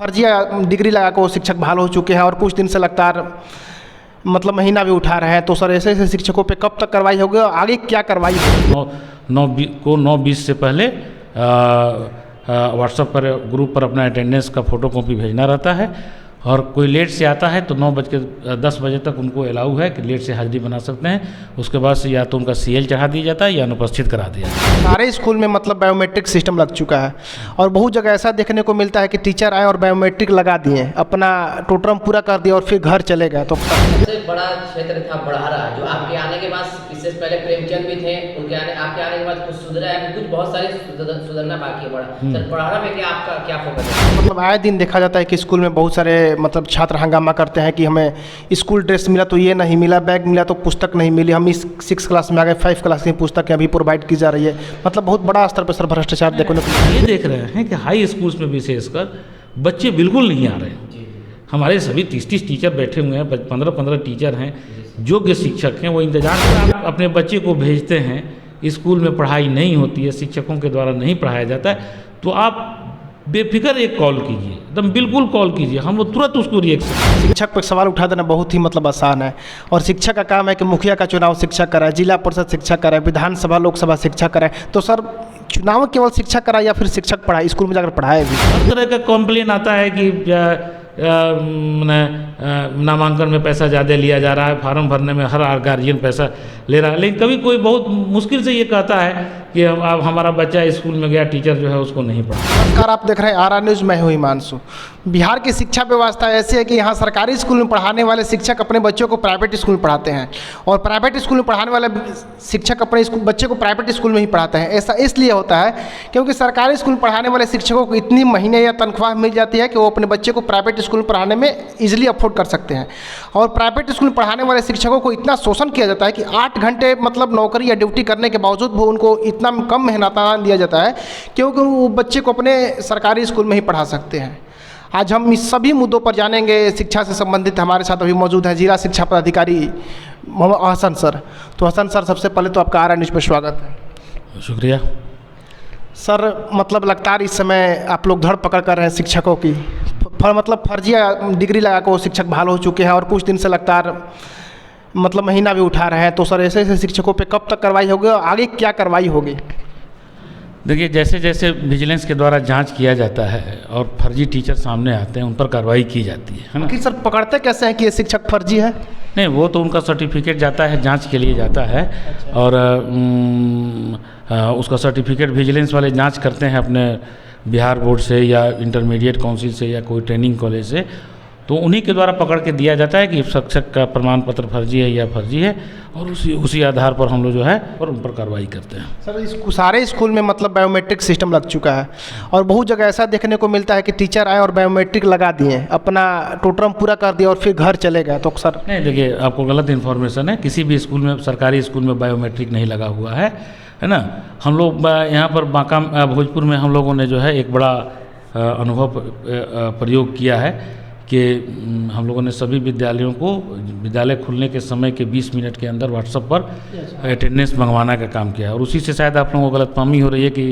फर्जिया degree लगा कर वो शिक्षक बहाल हो चुके हैं और कुछ दिन से लगातार मतलब महीना भी उठा रहे हैं। तो सर ऐसे ऐसे शिक्षकों पे कब तक कार्रवाई होगी और आगे क्या कार्रवाई होगी? 9/20 से पहले व्हाट्सएप पर ग्रुप पर अपना अटेंडेंस का फ़ोटो कॉपी भेजना रहता है और कोई लेट से आता है तो 9:10 बजे तक उनको अलाउ है कि लेट से हाजिरी बना सकते हैं। उसके बाद से या तो उनका CL चढ़ा दिया जाता है या अनुपस्थित करा दिया जाता है। सारे स्कूल में मतलब बायोमेट्रिक सिस्टम लग चुका है और बहुत जगह ऐसा देखने को मिलता है कि टीचर आए और बायोमेट्रिक लगा दिए, अपना टोटम पूरा कर दिया और फिर घर चले गए। तो सबसे बड़ा क्षेत्र था बड़हरा, जो आपके आने के बाद, इससे पहले प्रेमचंद भी थे, उनके आपके आने के बाद कुछ सुधरा है, कुछ बहुत सारे सुधरना बाकी है। सर बड़हरा में आपका क्या फोकस है? मतलब आए दिन देखा जाता है कि स्कूल में बहुत सारे मतलब छात्र हंगामा करते हैं कि हमें स्कूल ड्रेस मिला तो ये नहीं मिला, बैग मिला तो पुस्तक नहीं मिली, हम इस 6 क्लास में आ गए, 5 क्लास की पुस्तकें अभी प्रोवाइड की जा रही है। मतलब बहुत बड़ा स्तर पर सर भ्रष्टाचार देखने को ये देख रहे हैं कि हाई स्कूल्स में विशेषकर बच्चे बिल्कुल नहीं आ रहे हैं। हमारे सभी 30 टीचर बैठे हुए हैं, 15 टीचर हैं, योग्य शिक्षक हैं, वो इंतजार कर आप अपने बच्चे को भेजते हैं, स्कूल में पढ़ाई नहीं होती है, शिक्षकों के द्वारा नहीं पढ़ाया जाता है, तो आप बेफिक्र एक कॉल कीजिए, एकदम बिल्कुल कॉल कीजिए, हम वो तुरंत उसको रिएक्शन। शिक्षक पर सवाल उठा देना बहुत ही मतलब आसान है और शिक्षक का काम है कि मुखिया का चुनाव शिक्षक कराए, जिला परिषद शिक्षक कराए, विधानसभा लोकसभा शिक्षक कराए। तो सर चुनाव केवल शिक्षक कराए या फिर शिक्षक पढ़ाए, स्कूल में जाकर पढ़ाए भी? हर तरह का कॉम्प्लेन आता है कि नामांकन में पैसा ज़्यादा लिया जा रहा है, फार्म भरने में हर गार्जियन पैसा ले रहा है, लेकिन कभी कोई बहुत मुश्किल से ये कहता है कि अब हमारा बच्चा स्कूल में गया, टीचर जो है उसको नहीं पढ़ा। नमस्कार, आप देख रहे हैं आरा न्यूज़, मैं हूं हिमांशु। बिहार की शिक्षा व्यवस्था ऐसी है कि यहाँ सरकारी स्कूल में पढ़ाने वाले शिक्षक अपने बच्चों को प्राइवेट स्कूल में पढ़ाते हैं और प्राइवेट स्कूल में पढ़ाने वाले शिक्षक अपने बच्चे को प्राइवेट स्कूल में ही पढ़ाते हैं। ऐसा इसलिए होता है क्योंकि सरकारी स्कूल में पढ़ाने वाले शिक्षकों को इतनी महीने या तनख्वाह मिल जाती है कि वो अपने बच्चे को प्राइवेट स्कूल में पढ़ाने में ईजिली अफोर्ड कर सकते हैं। और प्राइवेट स्कूल में पढ़ाने वाले शिक्षकों को इतना शोषण किया जाता है कि 8 घंटे मतलब नौकरी या ड्यूटी करने के बावजूद भी उनको इतना कम मेहनताना दिया जाता है क्योंकि वो बच्चे को अपने सरकारी स्कूल में ही पढ़ा सकते हैं। आज हम इस सभी मुद्दों पर जानेंगे। शिक्षा से संबंधित हमारे साथ अभी मौजूद हैं जिला शिक्षा पदाधिकारी मोहम्मद हसन सर। तो हसन सर, सबसे पहले तो आपका आरा न्यूज़ पर स्वागत है। शुक्रिया सर। मतलब लगातार इस समय आप लोग धड़ पकड़ कर रहे हैं शिक्षकों की, मतलब फर्जिया डिग्री लगा कर वो शिक्षक बहाल हो चुके हैं और कुछ दिन से लगातार मतलब महीना भी उठा रहे हैं। तो सर ऐसे ऐसे शिक्षकों पे कब तक कार्रवाई होगी और आगे क्या कार्रवाई होगी? देखिए, जैसे जैसे विजिलेंस के द्वारा जांच किया जाता है और फर्जी टीचर सामने आते हैं, उन पर कार्रवाई की जाती है ना। कि सर पकड़ते कैसे हैं कि ये शिक्षक फर्जी है? नहीं, वो तो उनका सर्टिफिकेट जाता है, जांच के लिए जाता है और उसका सर्टिफिकेट विजिलेंस वाले जांच करते हैं अपने बिहार बोर्ड से या इंटरमीडिएट काउंसिल से या कोई ट्रेनिंग कॉलेज से, तो उन्हीं के द्वारा पकड़ के दिया जाता है कि शिक्षक का प्रमाण पत्र फर्जी है या फर्जी है और उसी आधार पर हम लोग जो है और उन पर कार्रवाई करते हैं। सर सारे स्कूल में मतलब बायोमेट्रिक सिस्टम लग चुका है और बहुत जगह ऐसा देखने को मिलता है कि टीचर आए और बायोमेट्रिक लगा दिए, अपना टोटम पूरा कर दिया और फिर घर चले गए। तो सर नहीं, देखिए आपको गलत इन्फॉर्मेशन है। किसी भी स्कूल में, सरकारी स्कूल में बायोमेट्रिक नहीं लगा हुआ है ना। हम लोग यहाँ पर बांका भोजपुर में हम लोगों ने जो है एक बड़ा अनुभव प्रयोग किया है कि हम लोगों ने सभी विद्यालयों को विद्यालय खुलने के समय के 20 मिनट के अंदर व्हाट्सएप पर अटेंडेंस मंगवाना का काम किया है और उसी से शायद आप लोगों को गलतफहमी हो रही है कि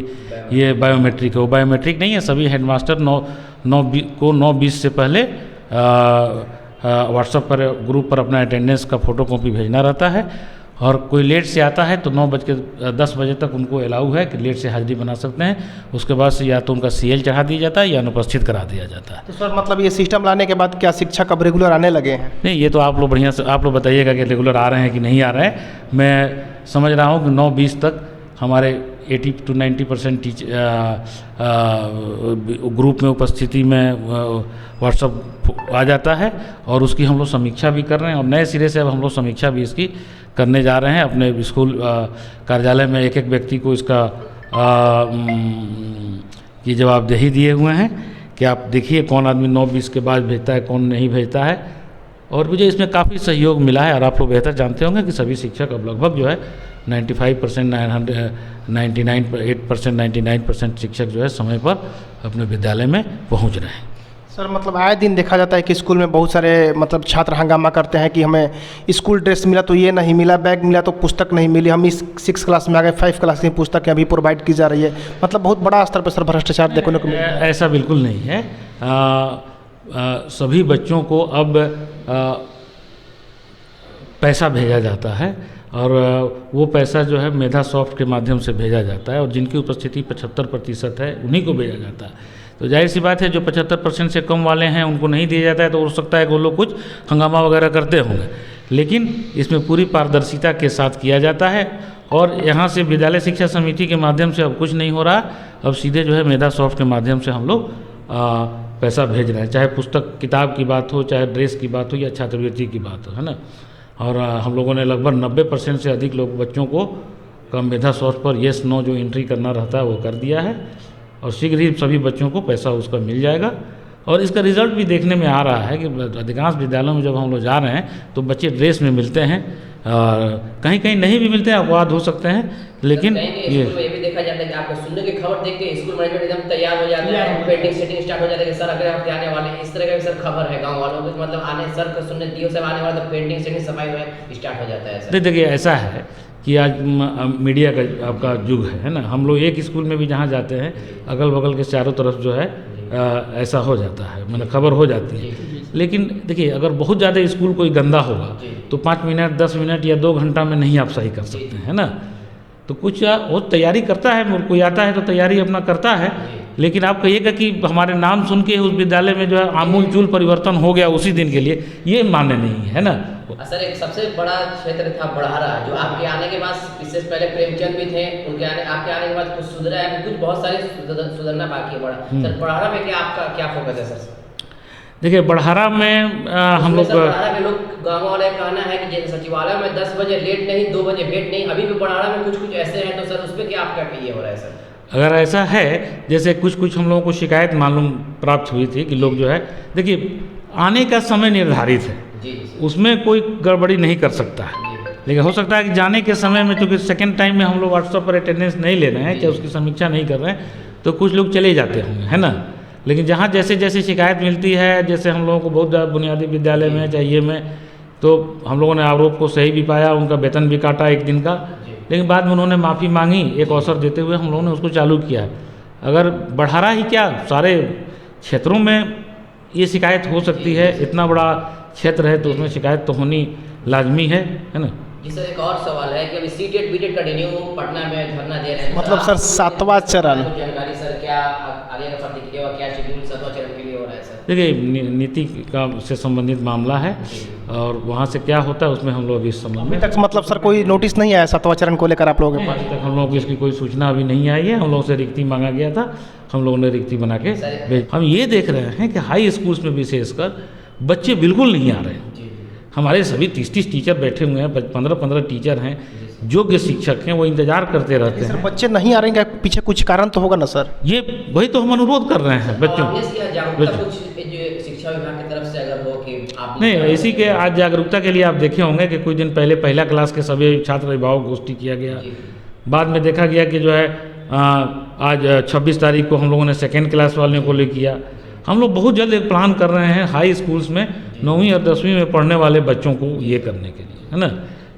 ये बायोमेट्रिक है। वो बायोमेट्रिक नहीं है। सभी हेडमास्टर 9/20 से पहले व्हाट्सएप पर ग्रुप पर अपना अटेंडेंस का फ़ोटो कॉपी भेजना रहता है और कोई लेट से आता है तो 9:10 बजे तक उनको अलाउ है कि लेट से हाजिरी बना सकते हैं। उसके बाद से या तो उनका CL चढ़ा दिया जाता है या अनुपस्थित करा दिया जाता है। तो सर मतलब ये सिस्टम लाने के बाद क्या शिक्षक अब रेगुलर आने लगे हैं? नहीं, ये तो आप लोग बढ़िया से आप लोग बताइएगा कि रेगुलर आ रहे हैं कि नहीं आ रहे हैं। मैं समझ रहा हूँ कि 9/20 तक हमारे 80 to 90% ग्रुप में उपस्थिति में व्हाट्सएप आ जाता है और उसकी हम लोग समीक्षा भी कर रहे हैं और नए सिरे से अब हम लोग समीक्षा भी इसकी करने जा रहे हैं। अपने स्कूल कार्यालय में एक एक व्यक्ति को इसका की जवाबदेही दिए हुए हैं कि आप देखिए कौन आदमी 9/20 के बाद भेजता है, कौन नहीं भेजता है। और मुझे इसमें काफ़ी सहयोग मिला है और आप लोग बेहतर जानते होंगे कि सभी शिक्षक अब लगभग जो है 95%, 99% शिक्षक जो है समय पर अपने विद्यालय में पहुंच रहे हैं। सर मतलब आए दिन देखा जाता है कि स्कूल में बहुत सारे मतलब छात्र हंगामा करते हैं कि हमें स्कूल ड्रेस मिला तो ये नहीं मिला, बैग मिला तो पुस्तक नहीं मिली, हम इस 6 क्लास में आ गए, 5 क्लास की पुस्तकें अभी प्रोवाइड की जा रही है। मतलब बहुत बड़ा स्तर पर सर भ्रष्टाचार देखने को मिला है। ऐसा बिल्कुल नहीं है। सभी बच्चों को अब पैसा भेजा जाता है और वो पैसा जो है मेधा सॉफ्ट के माध्यम से भेजा जाता है और जिनकी उपस्थिति 75% है उन्हीं को भेजा जाता है। तो जाहिर सी बात है जो 75% से कम वाले हैं उनको नहीं दिया जाता है, तो हो सकता है कि वो लोग कुछ हंगामा वगैरह करते होंगे, लेकिन इसमें पूरी पारदर्शिता के साथ किया जाता है। और यहाँ से विद्यालय शिक्षा समिति के माध्यम से अब कुछ नहीं हो रहा, अब सीधे जो है मेधा सॉफ्ट के माध्यम से हम लोग पैसा भेज रहे हैं, चाहे पुस्तक किताब की बात हो, चाहे ड्रेस की बात हो या छात्रवृत्ति की बात हो, है ना। और हम लोगों ने लगभग 90% से अधिक लोग बच्चों को का मेधा सॉफ्ट पर येस नो जो एंट्री करना रहता है वो कर दिया है और शीघ्र ही सभी बच्चों को पैसा उसका मिल जाएगा। और इसका रिजल्ट भी देखने में आ रहा है कि अधिकांश विद्यालयों में जब हम लोग जा रहे हैं तो बच्चे ड्रेस में मिलते हैं, कहीं कहीं नहीं भी मिलते हैं, अपवाद हो सकते हैं, लेकिन ये भी देखा जाता है कि आपको सुनने की खबर देख के स्कूल मैनेजमेंट एकदम तैयार हो जाता है, पेंटिंग सेटिंग स्टार्ट हो जाता है कि सर अगले हफ्ते आने वाले, इस तरह का भी सर खबर है गांव वालों को, मतलब आने सर को सुनने दियो सब आने वाला तो पेंटिंग सेटिंग सफाई में स्टार्ट हो जाता है सर। देखिए ऐसा है कि आज मीडिया का आपका युग है ना, हम लोग एक स्कूल में भी जहाँ जाते हैं अगल बगल के चारों तरफ जो है ऐसा हो जाता है, मतलब खबर हो जाती है। लेकिन देखिए अगर बहुत ज़्यादा स्कूल कोई गंदा होगा तो 5 मिनट 10 मिनट या 2 घंटा में नहीं आप सही कर सकते हैं ना। तो कुछ वो तैयारी करता है, कोई आता है तो तैयारी अपना करता है, लेकिन आप कहिएगा कि हमारे नाम सुन के उस विद्यालय में जो है आमूल चूल परिवर्तन हो गया उसी दिन के लिए, ये मान्य नहीं है ना। सर एक सबसे बड़ा क्षेत्र था बड़हरा, जो आपके आने के बाद, इससे पहले प्रेमचंद भी थे, उनके आपके आने के बाद कुछ सुधरा है, कुछ बहुत सारे सुधरना बाकी है बड़ा। सर बड़हरा में क्या आपका क्या फोकस है सर? देखिए बड़हरा में हम लोग बड़हरा के लोग गाँव वाले कहना है कि जैसे सचिवालय में 10 बजे लेट नहीं, 2 बजे भेंट नहीं, अभी भी बड़हरा में कुछ ऐसे हैं, तो सर उस पर क्या आपका ये हो रहा है सर? अगर ऐसा है, जैसे कुछ हम लोगों को शिकायत मालूम प्राप्त हुई थी कि लोग जो है, देखिए आने का समय निर्धारित है, उसमें कोई गड़बड़ी नहीं कर सकता है, लेकिन हो सकता है कि जाने के समय में, क्योंकि सेकंड टाइम में हम लोग व्हाट्सएप पर अटेंडेंस नहीं ले रहे हैं, चाहे उसकी समीक्षा नहीं कर रहे हैं, तो कुछ लोग चले जाते होंगे, है ना। लेकिन जहाँ जैसे जैसे शिकायत मिलती है, जैसे हम लोगों को बहुत ज़्यादा बुनियादी विद्यालय में चाहे ये में, तो हम लोगों ने आरोप को सही भी पाया, उनका वेतन भी काटा 1 दिन का, लेकिन बाद में उन्होंने माफ़ी मांगी, एक अवसर देते हुए हम लोगों ने उसको चालू किया है। अगर बड़हरा ही क्या सारे क्षेत्रों में ये शिकायत हो सकती है, इतना बड़ा क्षेत्र है तो उसमें शिकायत तो होनी लाजमी है ना। जी सर एक और सवाल है कि अभी सीटेट बीटेट का रिन्यू पटना में धरना दे रहे हैं, मतलब सर 7वां चरण, जानकारी सर क्या आगे का प्रतिक्रिया, क्या शेड्यूल 7वां चरण के लिए हो रहा है सर? देखिए नीति का से संबंधित मामला है और वहाँ से क्या होता है उसमें हम लोग इस संबंध में तक मतलब सर कोई नोटिस नहीं आया 7वां चरण को लेकर आप लोगों के पास? अभी तक हम लोगों को इसकी कोई सूचना अभी नहीं आई है। हम लोगों से रिक्ति मांगा गया था, हम लोगों ने रिक्ति बना के भेज। हम ये देख रहे हैं कि हाई स्कूल्स में विशेषकर बच्चे बिल्कुल नहीं आ रहे हैं। हमारे सभी 30 टीचर बैठे हुए हैं, 15 टीचर हैं, योग्य शिक्षक हैं, वो इंतजार करते रहते हैं। सर बच्चे नहीं आ रहे हैं, पीछे कुछ कारण तो होगा ना सर? ये वही तो हम अनुरोध कर रहे हैं बच्चों शिक्षा विभाग की तरफ से अगर हो कि आप नहीं, इसी के आज जागरूकता के लिए आप देखे होंगे कि कुछ दिन पहले पहला क्लास के सभी छात्र अभिभावक गोष्ठी किया गया, बाद में देखा गया कि जो है आज 26 तारीख को हम लोगों ने 2nd क्लास वालों को ले किया। हम लोग बहुत जल्द एक प्लान कर रहे हैं हाई स्कूल्स में 9वीं और 10वीं में पढ़ने वाले बच्चों को ये करने के लिए, है ना,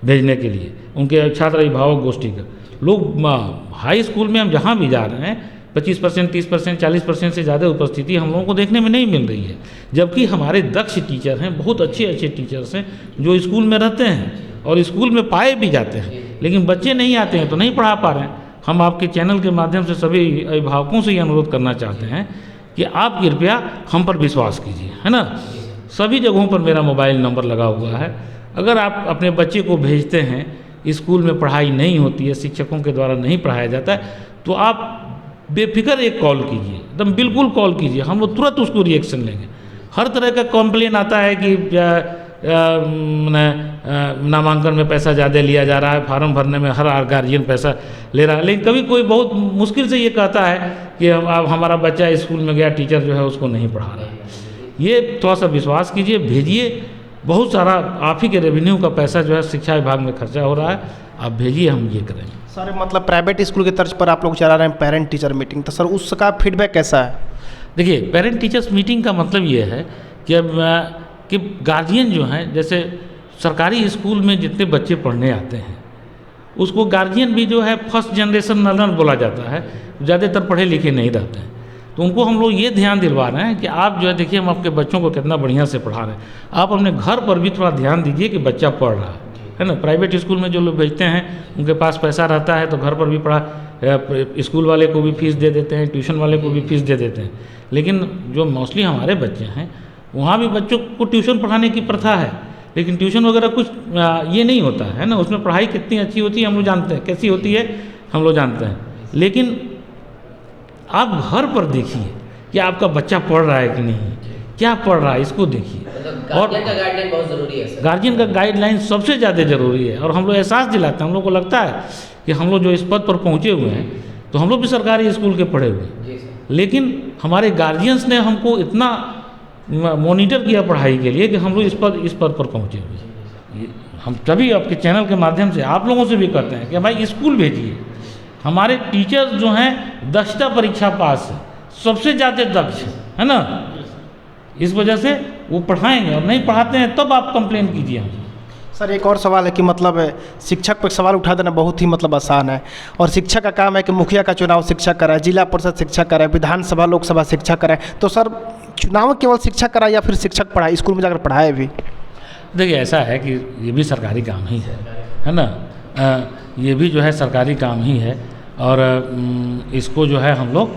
भेजने के लिए, उनके छात्र अभिभावक गोष्ठी का। लोग हाई स्कूल में हम जहाँ भी जा रहे हैं 25%, 30%, 40% से ज़्यादा उपस्थिति हम लोगों को देखने में नहीं मिल रही है, जबकि हमारे दक्ष टीचर हैं, बहुत अच्छे टीचर्स हैं जो स्कूल में रहते हैं और स्कूल में पाए भी जाते हैं, लेकिन बच्चे नहीं आते हैं तो नहीं पढ़ा पा रहे हैं। हम आपके चैनल के माध्यम से सभी अभिभावकों से ये अनुरोध करना चाहते हैं कि आप कृपया हम पर विश्वास कीजिए, है ना। सभी जगहों पर मेरा मोबाइल नंबर लगा हुआ है। अगर आप अपने बच्चे को भेजते हैं, स्कूल में पढ़ाई नहीं होती है, शिक्षकों के द्वारा नहीं पढ़ाया जाता है, तो आप बेफिक्र एक कॉल कीजिए, एकदम बिल्कुल कॉल कीजिए, हम लोग तुरंत उसको रिएक्शन लेंगे। हर तरह का कॉम्प्लेन आता है कि नामांकन में पैसा ज़्यादा लिया जा रहा है, फार्म भरने में हर गार्जियन पैसा ले रहा है, लेकिन कभी कोई बहुत मुश्किल से ये कहता है कि अब हमारा बच्चा स्कूल में गया, टीचर जो है उसको नहीं पढ़ा रहा है। ये थोड़ा सा विश्वास कीजिए, भेजिए। बहुत सारा आप ही के रेवेन्यू का पैसा जो है शिक्षा विभाग में खर्चा हो रहा है, आप भेजिए, हम ये करेंगे। सर मतलब प्राइवेट स्कूल की तर्ज पर आप लोग चला रहे हैं पेरेंट टीचर मीटिंग, तो सर उसका फीडबैक कैसा है? देखिए, पेरेंट टीचर्स मीटिंग का मतलब ये है कि अब कि गार्जियन जो हैं, जैसे सरकारी स्कूल में जितने बच्चे पढ़ने आते हैं उसको गार्जियन भी जो है फर्स्ट जनरेशन लर्नर बोला जाता है, ज़्यादातर पढ़े लिखे नहीं रहते हैं। तो उनको हम लोग ये ध्यान दिलवा रहे हैं कि आप जो है देखिए हम आपके बच्चों को कितना बढ़िया से पढ़ा रहे हैं, आप अपने घर पर भी थोड़ा ध्यान दीजिए कि बच्चा पढ़ रहा है ना। प्राइवेट स्कूल में जो लोग भेजते हैं उनके पास पैसा रहता है तो घर पर भी पढ़ा, स्कूल वाले को भी फीस दे देते हैं, ट्यूशन वाले को भी फीस दे देते हैं। लेकिन जो मोस्टली हमारे बच्चे हैं वहाँ भी बच्चों को ट्यूशन पढ़ाने की प्रथा है, लेकिन ट्यूशन वगैरह कुछ ये नहीं होता है ना। उसमें पढ़ाई कितनी अच्छी होती है हम लोग जानते हैं, कैसी होती है हम लोग जानते हैं। लेकिन आप घर पर देखिए कि आपका बच्चा पढ़ रहा है कि नहीं, क्या पढ़ रहा है, इसको देखिए। और गार्जियन का गाइडलाइन बहुत ज़रूरी है सर। गार्जियन का गाइडलाइन सबसे ज़्यादा ज़रूरी है। और हम लोग एहसास दिलाते हैं, हम लोग को लगता है कि हम लोग जो इस पद पर पहुँचे हुए हैं तो हम लोग भी सरकारी स्कूल के पढ़े हुए हैं, जी सर। लेकिन हमारे गार्जियंस ने हमको इतना मॉनिटर किया पढ़ाई के लिए कि हम लोग इस पद पर पहुँचे हुए हैं। हम सभी आपके चैनल के माध्यम से आप लोगों से भी कहते हैं कि भाई स्कूल भेजिए। हमारे टीचर्स जो हैं दक्षता परीक्षा पास है, सबसे ज़्यादा दक्ष है ना। इस वजह से वो पढ़ाएंगे, और नहीं पढ़ाते हैं तब आप कंप्लेन कीजिए हमसे। सर एक और सवाल है कि मतलब शिक्षक पर सवाल उठा देना बहुत ही मतलब आसान है, और शिक्षक का काम है कि मुखिया का चुनाव शिक्षक कराए, जिला परिषद शिक्षक कराए, विधानसभा लोकसभा शिक्षक कराए। तो सर चुनाव केवल शिक्षक कराए या फिर शिक्षक पढ़ाए, स्कूल में जाकर पढ़ाए भी? देखिए, ऐसा है कि ये भी सरकारी काम ही है ना। ये भी जो है सरकारी काम ही है, और इसको जो है हम लोग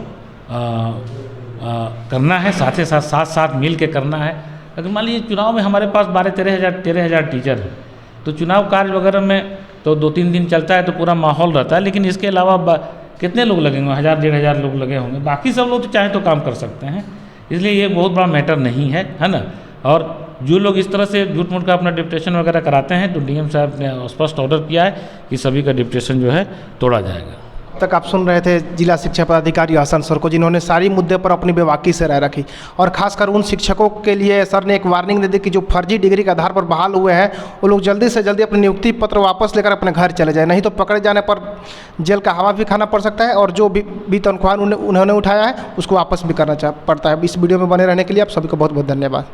करना है, साथ मिल के करना है। अगर मान लीजिए चुनाव में हमारे पास 12-13 हज़ार टीचर हैं, तो चुनाव कार्य वगैरह में तो 2-3 दिन चलता है तो पूरा माहौल रहता है, लेकिन इसके अलावा कितने लोग लगेंगे? 1000-1500 लोग लगे होंगे। बाकी सब लोग तो चाहे तो काम कर सकते हैं, इसलिए ये बहुत बड़ा मैटर नहीं है ना। और जो लोग इस तरह से झूठ मूठ का अपना डिप्टेशन वगैरह कराते हैं तो डीएम साहब ने स्पष्ट ऑर्डर किया है कि सभी का डिप्टेशन जो है तोड़ा जाएगा। तक आप सुन रहे थे जिला शिक्षा पदाधिकारी हसन सर को, जिन्होंने सारी मुद्दे पर अपनी बेबाकी से राय रखी, और खासकर उन शिक्षकों के लिए सर ने एक वार्निंग दे दी कि जो फर्जी डिग्री के आधार पर बहाल हुए हैं वो लोग जल्दी से जल्दी अपने नियुक्ति पत्र वापस लेकर अपने घर चले जाए, नहीं तो पकड़े जाने पर जेल का हवा भी खाना पड़ सकता है, और जो भी तनख्वाह उन्होंने उठाया है उसको वापस भी करना पड़ता है। इस वीडियो में बने रहने के लिए आप सभी को बहुत बहुत धन्यवाद।